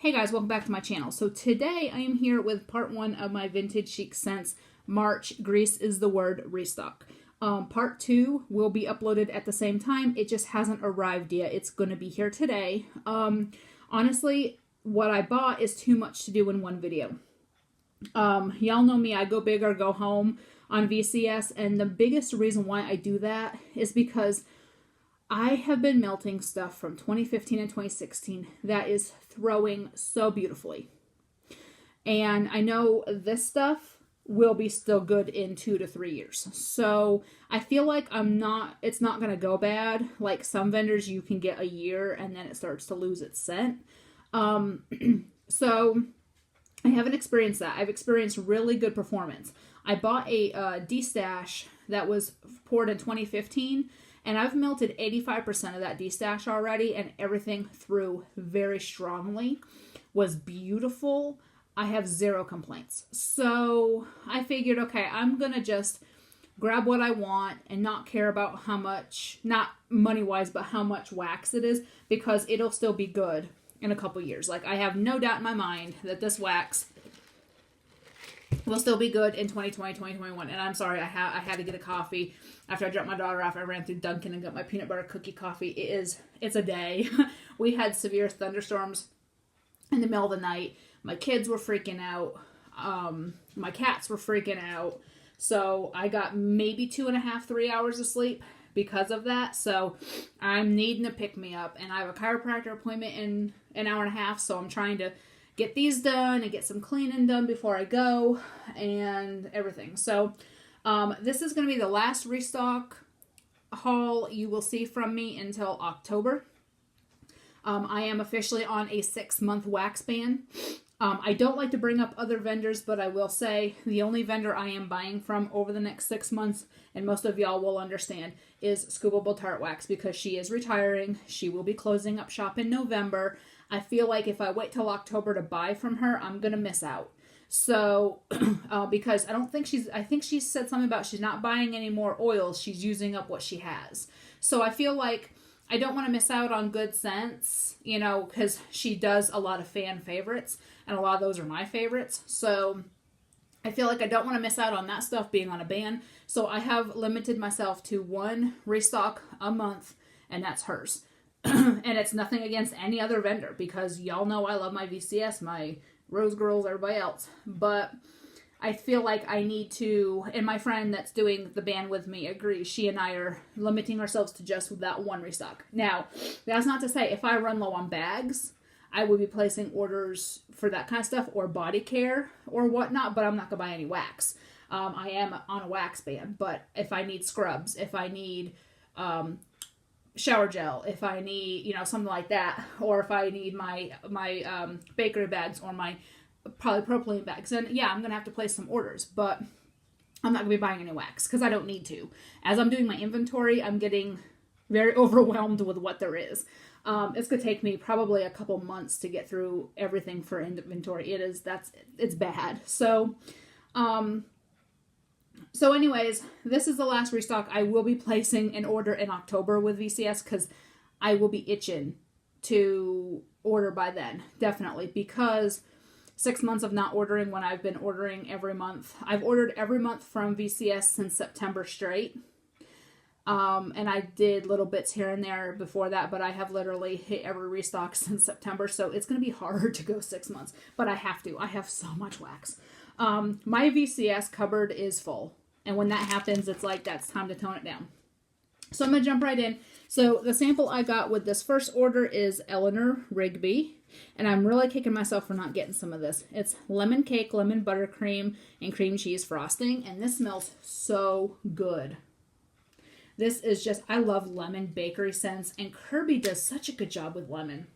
Hey guys, welcome back to my channel. So today I am here with part 1 of my Vintage Chic Scents March Grease is the Word restock. Part 2 will be uploaded at the same time. It just hasn't arrived yet. It's going to be here today. Honestly, what I bought is too much to do in one video. Y'all know me, I go big or go home on VCS, and the biggest reason why I do that is because I have been melting stuff from 2015 and 2016 that is throwing so beautifully. And I know this stuff will be still good in 2 to 3 years. So I feel like it's not going to go bad. Like some vendors, you can get a year and then it starts to lose its scent. So I haven't experienced that. I've experienced really good performance. I bought a D-stash that was poured in 2015. And I've melted 85% of that D-stash already, and everything through very strongly. Was beautiful. I have 0 complaints. So I figured, okay, I'm going to just grab what I want and not care about how much, not money-wise, but how much wax it is, because it'll still be good in a couple years. Like, I have no doubt in my mind that this wax will still be good in 2020, 2021. And I'm sorry, I had to get a coffee. After I dropped my daughter off, I ran through Dunkin' and got my peanut butter cookie coffee. It's a day. We had severe thunderstorms in the middle of the night. My kids were freaking out. My cats were freaking out. So I got maybe 2.5, 3 hours of sleep because of that. So I'm needing to pick me up. And I have a chiropractor appointment in an hour and a half. So I'm trying to get these done and get some cleaning done before I go and everything. So this is going to be the last restock haul you will see from me until October. I am officially on a 6-month wax ban. I don't like to bring up other vendors, but I will say the only vendor I am buying from over the next 6 months, and most of y'all will understand, is Scoopable Tart Wax, because she is retiring. She will be closing up shop in November. I feel like if I wait till October to buy from her, I'm going to miss out. So, because I think she said something about she's not buying any more oils. She's using up what she has. So I feel like I don't want to miss out on good scents, you know, because she does a lot of fan favorites, and a lot of those are my favorites. So I feel like I don't want to miss out on that stuff being on a ban. So I have limited myself to 1 restock a month, and that's hers. And it's nothing against any other vendor, because y'all know I love my VCS, my Rose Girls, everybody else. But I feel like I need to, and my friend that's doing the ban with me agrees. She and I are limiting ourselves to just that 1 restock. Now, that's not to say if I run low on bags, I will be placing orders for that kind of stuff, or body care or whatnot, but I'm not going to buy any wax. I am on a wax ban, but if I need scrubs, if I need shower gel, if I need, you know, something like that, or if I need my bakery bags or my polypropylene bags, then yeah, I'm gonna have to place some orders, but I'm not gonna be buying any wax because I don't need to. As I'm doing my inventory, I'm getting very overwhelmed with what there is. It's gonna take me probably a couple months to get through everything for inventory. It's bad. So anyways, this is the last restock. I will be placing an order in October with VCS because I will be itching to order by then, definitely, because 6 months of not ordering when I've been ordering every month. I've ordered every month from VCS since September straight. And I did little bits here and there before that, but I have literally hit every restock since September, so it's going to be hard to go 6 months, but I have to. I have so much wax. My VCS cupboard is full, and when that happens, it's like, that's time to tone it down. So I'm going to jump right in. So the sample I got with this first order is Eleanor Rigby, and I'm really kicking myself for not getting some of this. It's lemon cake, lemon buttercream, and cream cheese frosting, and this smells so good. This is just, I love lemon bakery scents, and Kirby does such a good job with lemon.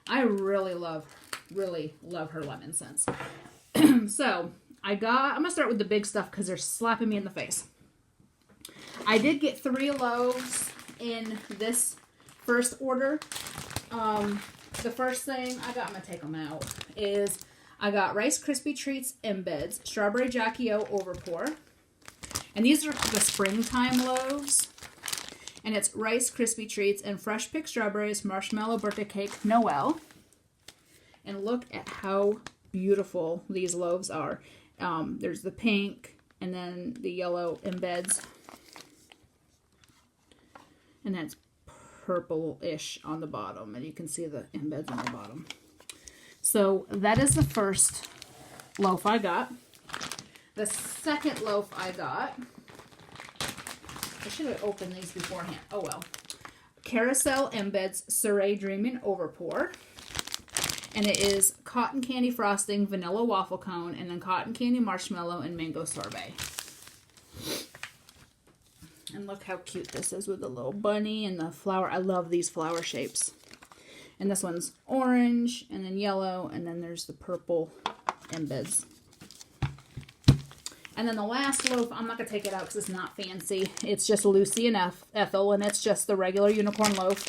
I really love her lemon scents. So, I'm going to start with the big stuff because they're slapping me in the face. I did get 3 loaves in this first order. The first thing I got, I'm going to take them out, is I got Rice Krispie Treats Embeds, Strawberry Jackie O Overpour. And these are the springtime loaves. And it's Rice Krispie Treats and fresh picked strawberries, marshmallow birthday cake, Noel. And look at how beautiful these loaves are. There's the pink and then the yellow embeds. And that's purple-ish on the bottom. And you can see the embeds on the bottom. So that is the first loaf I got. The second loaf I got, I should have opened these beforehand. Oh well. Carousel Embeds Surrey Dreamin' Overpour. And it is cotton candy frosting, vanilla waffle cone, and then cotton candy marshmallow and mango sorbet. And look how cute this is with the little bunny and the flower. I love these flower shapes. And this one's orange, and then yellow, and then there's the purple embeds. And then the last loaf, I'm not going to take it out because it's not fancy. It's just Lucy and Ethel, and it's just the regular unicorn loaf.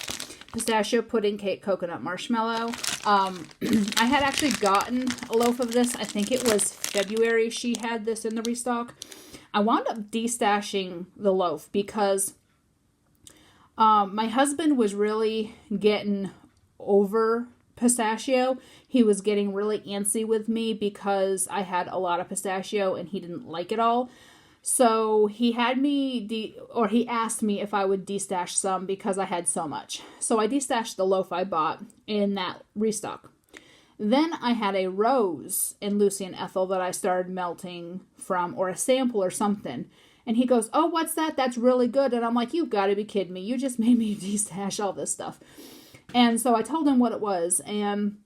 Pistachio pudding cake, coconut marshmallow. I had actually gotten a loaf of this. I think it was February she had this in the restock. I wound up destashing the loaf because my husband was really getting over pistachio. He was getting really antsy with me because I had a lot of pistachio and he didn't like it all. So he had me, he asked me if I would destash some because I had so much. So I destashed the loaf I bought in that restock. Then I had a rose in Lucy and Ethel that I started melting from, or a sample or something. And he goes, "Oh, what's that? That's really good." And I'm like, "You've got to be kidding me. You just made me destash all this stuff." And so I told him what it was. And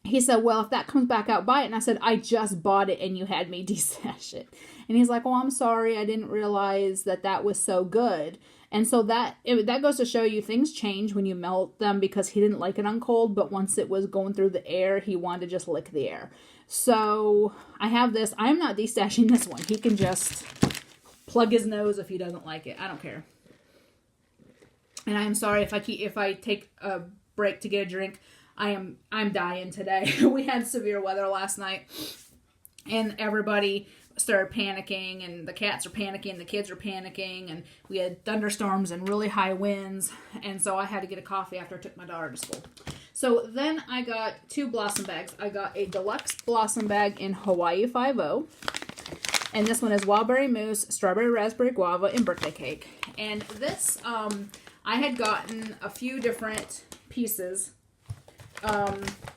he said, "Well, if that comes back out, buy it." And I said, "I just bought it and you had me destash it." And he's like, "Oh, I'm sorry. I didn't realize that was so good." And so that goes to show you things change when you melt them, because he didn't like it on cold, but once it was going through the air, he wanted to just lick the air. So I have this. I'm not destashing this one. He can just plug his nose if he doesn't like it. I don't care. And I'm sorry if I take a break to get a drink. I'm dying today. We had severe weather last night, and everybody started panicking, and the cats are panicking, the kids are panicking, and we had thunderstorms and really high winds, and so I had to get a coffee after I took my daughter to school. So then I got 2 blossom bags. I got a deluxe blossom bag in Hawaii 5-0, and this one is Wildberry Mousse, Strawberry Raspberry Guava, and Birthday Cake. And this, I had gotten a few different pieces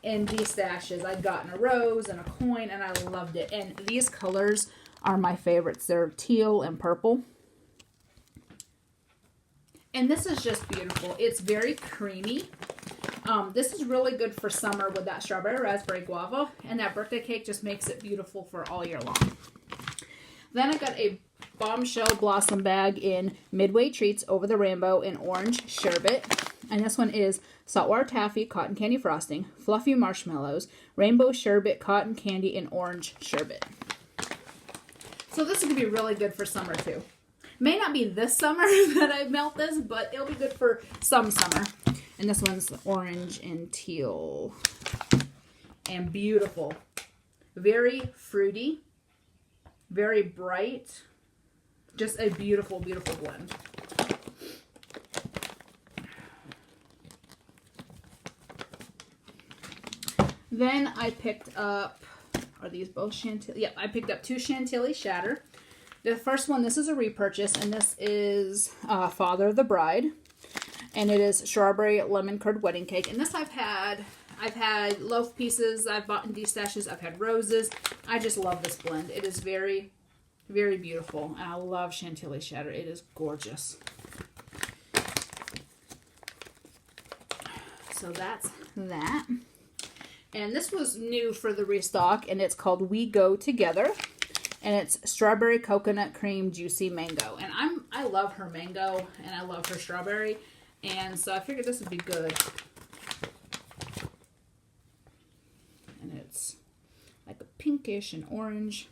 in these stashes. I'd gotten a rose and a coin, and I loved it. And these colors are my favorites. They're teal and purple. And this is just beautiful. It's very creamy. This is really good for summer with that strawberry raspberry guava, and that birthday cake just makes it beautiful for all year long. Then I got a bombshell blossom bag in Midway Treats Over the Rainbow in orange sherbet. And this one is saltwater taffy, cotton candy frosting, fluffy marshmallows, rainbow sherbet, cotton candy, and orange sherbet. So this is going to be really good for summer too. May not be this summer that I melt this, but it'll be good for some summer. And this one's orange and teal. And beautiful. Very fruity. Very bright. Just a beautiful, beautiful blend. Then I picked up, are these both Chantilly? Yeah, I picked up 2 Chantilly Shatter. The first one, this is a repurchase, and this is Father of the Bride. And it is strawberry lemon curd wedding cake. And this I've had loaf pieces, I've bought in destashes, I've had roses. I just love this blend. It is very, very beautiful. And I love Chantilly Shatter. It is gorgeous. So that's that. And this was new for the restock, and it's called We Go Together. And it's strawberry coconut cream juicy mango. And I love her mango, and I love her strawberry. And so I figured this would be good. And it's like a pinkish and orange.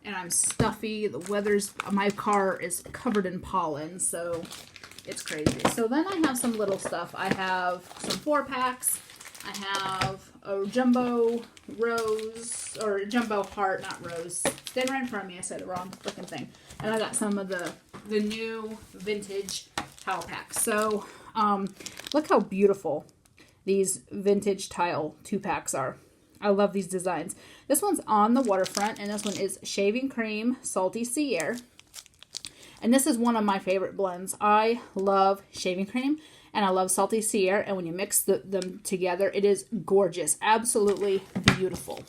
And I'm stuffy. The weather's, my car is covered in pollen, so it's crazy. So then I have some little stuff. I have some 4-packs. I have a jumbo rose, or jumbo heart, not rose. Stand right in front of me. I said the wrong freaking thing. And I got some of the new vintage towel packs. So Look how beautiful these vintage tile 2-packs are. I love these designs. This one's on the waterfront, and this one is Shaving Cream Salty Sea Air. And this is one of my favorite blends. I love shaving cream and I love salty sea air. And when you mix them together, it is gorgeous. Absolutely beautiful.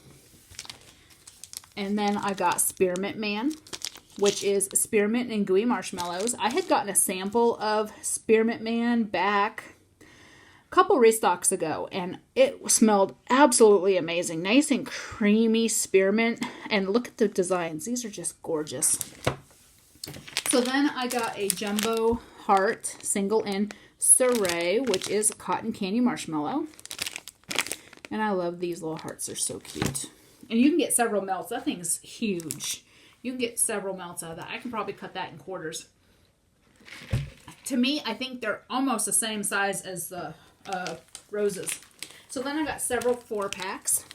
And then I got Spearmint Man, which is spearmint and gooey marshmallows. I had gotten a sample of Spearmint Man back a couple restocks ago, and it smelled absolutely amazing. Nice and creamy spearmint. And look at the designs. These are just gorgeous. So then I got a jumbo heart single in Surrey, which is cotton candy marshmallow. And I love these little hearts. They're so cute. And you can get several melts. That thing's huge. You can get several melts out of that. I can probably cut that in quarters. To me, I think they're almost the same size as the roses. So then I got several 4-packs.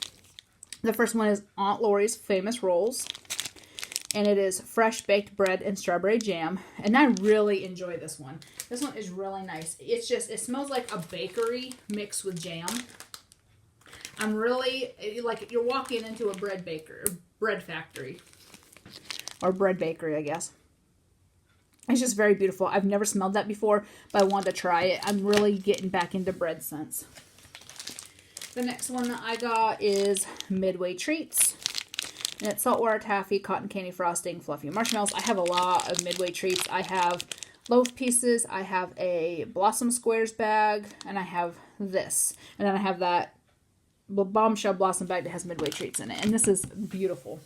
The first one is Aunt Lori's Famous Rolls. And it is fresh baked bread and strawberry jam. And I really enjoy this one. This one is really nice. It's just, it smells like a bakery mixed with jam. I'm really, like you're walking into a bread factory. Or bread bakery, I guess. It's just very beautiful. I've never smelled that before, but I wanted to try it. I'm really getting back into bread scents. The next one that I got is Midway Treats. And it's saltwater taffy, cotton candy frosting, fluffy marshmallows. I have a lot of Midway Treats. I have loaf pieces. I have a Blossom Squares bag. And I have this. And then I have that Bombshell Blossom bag that has Midway Treats in it. And this is beautiful.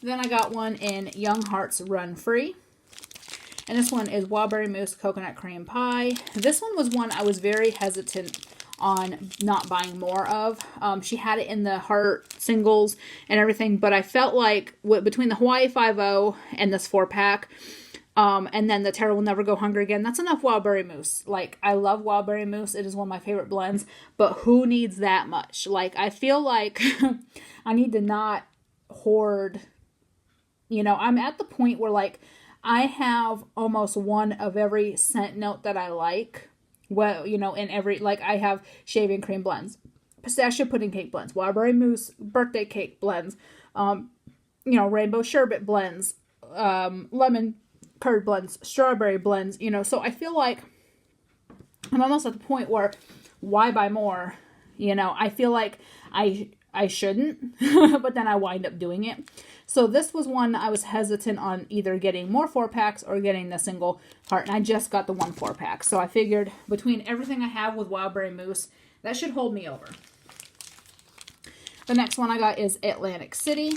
Then I got one in Young Hearts Run Free. And this one is Wildberry Mousse Coconut Cream Pie. This one was one I was very hesitant on not buying more of. She had it in the heart singles and everything, but I felt like between the Hawaii 5-0 and this 4-pack, and then the Tara Will Never Go Hungry Again, that's enough Wildberry Mousse. Like, I love Wildberry Mousse. It is one of my favorite blends, but who needs that much? Like, I feel like I need to not hoard, I'm at the point where, like, I have almost one of every scent note that I like. Well, in every, like, I have shaving cream blends, pistachio pudding cake blends, Wildberry Mousse birthday cake blends, rainbow sherbet blends, lemon curd blends, strawberry blends, so I feel like I'm almost at the point where why buy more? I feel like I shouldn't, but then I wind up doing it. So this was one I was hesitant on either getting more 4-packs or getting the single heart. And I just got the one 4-pack. So I figured between everything I have with Wildberry Mousse, that should hold me over. The next one I got is Atlantic City.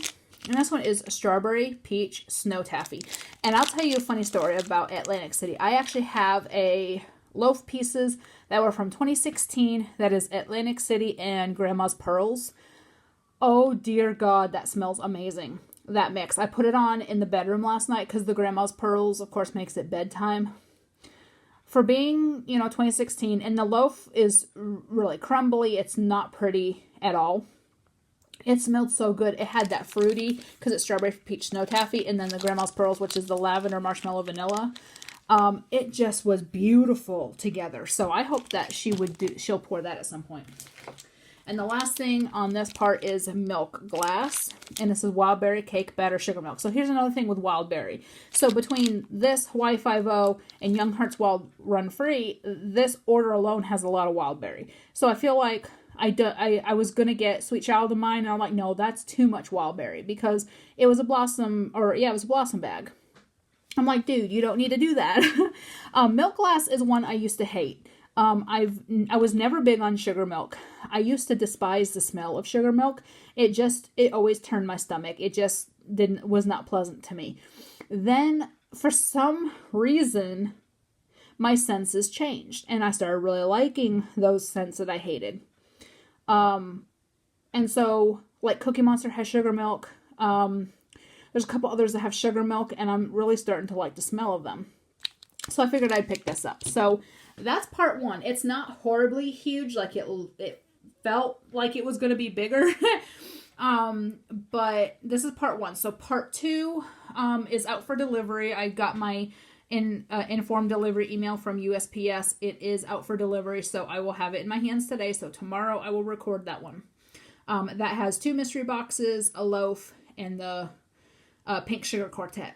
And this one is Strawberry Peach Snow Taffy. And I'll tell you a funny story about Atlantic City. I actually have a loaf pieces that were from 2016. That is Atlantic City and Grandma's Pearls. Oh dear God, that smells amazing. That mix. I put it on in the bedroom last night because the Grandma's Pearls, of course, makes it bedtime. For being, 2016, and the loaf is really crumbly. It's not pretty at all. It smelled so good. It had that fruity, because it's Strawberry Peach Snow Taffy, and then the Grandma's Pearls, which is the lavender marshmallow vanilla. It just was beautiful together. So I hope that she'll pour that at some point. And the last thing on this part is milk glass. And this is Wildberry Cake Batter Sugar Milk. So here's another thing with Wildberry. So between this Hawaii 5-0 and Young Hearts Wild Run Free, this order alone has a lot of Wildberry. So I feel like I was going to get Sweet Child of Mine. And I'm like, no, that's too much Wildberry. Because it was a Blossom bag. I'm like, dude, you don't need to do that. Milk glass is one I used to hate. I was never big on sugar milk. I used to despise the smell of sugar milk. It always turned my stomach. It just was not pleasant to me. Then for some reason, my senses changed and I started really liking those scents that I hated. And so like Cookie Monster has sugar milk. There's a couple others that have sugar milk and I'm really starting to like the smell of them. So I figured I'd pick this up. So that's part one. It's not horribly huge. Like it felt like it was going to be bigger. But this is part one. So part two is out for delivery. I got my informed delivery email from USPS. It is out for delivery, so I will have it in my hands today. So tomorrow I will record that one. That has 2 mystery boxes, a loaf, and the pink sugar quartet.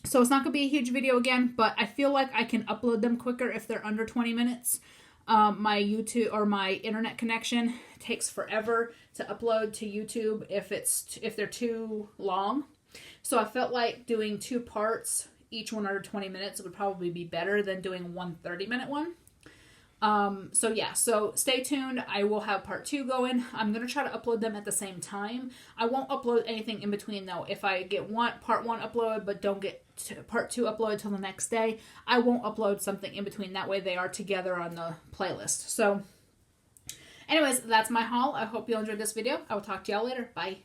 So it's not going to be a huge video again, but I feel like I can upload them quicker if they're under 20 minutes. My YouTube or my internet connection takes forever to upload to YouTube if they're too long. So I felt like doing 2 parts, each one under 20 minutes, would probably be better than doing one 30-minute one. So stay tuned. I will have part 2 going. I'm going to try to upload them at the same time. I won't upload anything in between though. If I get part 1 uploaded but don't get part 2 uploaded till the next day, I won't upload something in between. That way they are together on the playlist. So anyways, that's my haul. I hope you enjoyed this video. I will talk to y'all later. Bye.